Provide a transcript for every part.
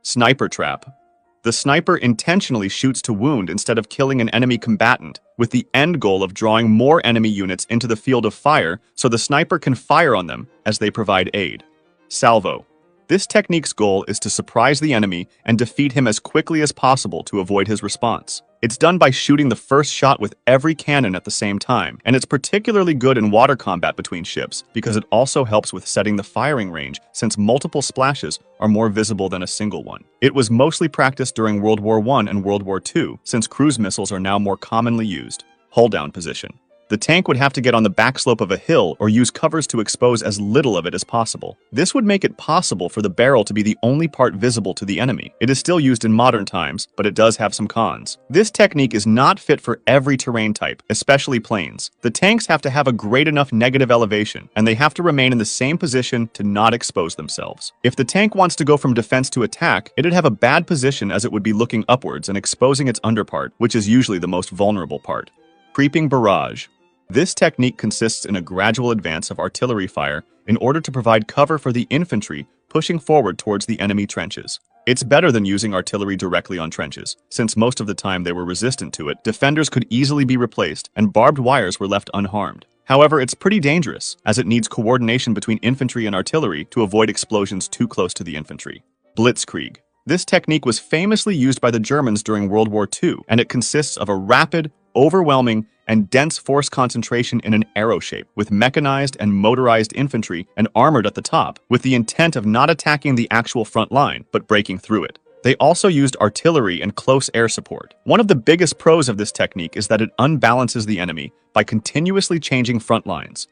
Sniper trap. The sniper intentionally shoots to wound instead of killing an enemy combatant, with the end goal of drawing more enemy units into the field of fire so the sniper can fire on them as they provide aid. Salvo. This technique's goal is to surprise the enemy and defeat him as quickly as possible to avoid his response. It's done by shooting the first shot with every cannon at the same time, and it's particularly good in water combat between ships because it also helps with setting the firing range since multiple splashes are more visible than a single one. It was mostly practiced during World War I and World War II since cruise missiles are now more commonly used. Hull down position. The tank would have to get on the backslope of a hill or use covers to expose as little of it as possible. This would make it possible for the barrel to be the only part visible to the enemy. It is still used in modern times, but it does have some cons. This technique is not fit for every terrain type, especially planes. The tanks have to have a great enough negative elevation, and they have to remain in the same position to not expose themselves. If the tank wants to go from defense to attack, it'd have a bad position as it would be looking upwards and exposing its underpart, which is usually the most vulnerable part. Creeping barrage. This technique consists in a gradual advance of artillery fire in order to provide cover for the infantry pushing forward towards the enemy trenches. It's better than using artillery directly on trenches, since most of the time they were resistant to it, defenders could easily be replaced, and barbed wires were left unharmed. However, it's pretty dangerous, as it needs coordination between infantry and artillery to avoid explosions too close to the infantry. Blitzkrieg. This technique was famously used by the Germans during World War II, and it consists of a rapid, overwhelming, and dense force concentration in an arrow shape, with mechanized and motorized infantry and armored at the top, with the intent of not attacking the actual front line, but breaking through it. They also used artillery and close air support. One of the biggest pros of this technique is that it unbalances the enemy by continuously changing front lines.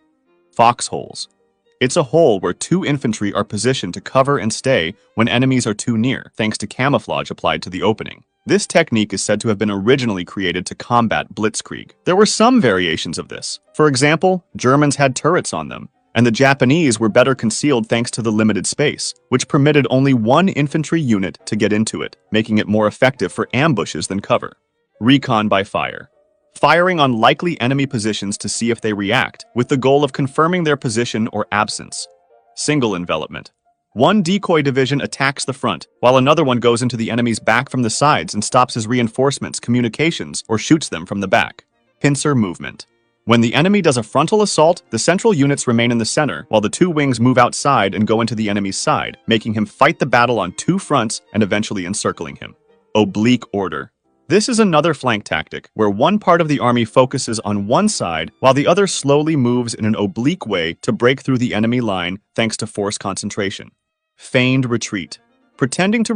Foxholes. It's a hole where two infantry are positioned to cover and stay when enemies are too near, thanks to camouflage applied to the opening. This technique is said to have been originally created to combat blitzkrieg. There were some variations of this. For example, Germans had turrets on them, and the Japanese were better concealed thanks to the limited space, which permitted only one infantry unit to get into it, making it more effective for ambushes than cover. Recon by fire. Firing on likely enemy positions to see if they react, with the goal of confirming their position or absence. Single envelopment. One decoy division attacks the front, while another one goes into the enemy's back from the sides and stops his reinforcements, communications, or shoots them from the back. Pincer movement. When the enemy does a frontal assault, the central units remain in the center, while the two wings move outside and go into the enemy's side, making him fight the battle on two fronts and eventually encircling him. Oblique order. This is another flank tactic, where one part of the army focuses on one side, while the other slowly moves in an oblique way to break through the enemy line thanks to force concentration. Feigned retreat. Pretending to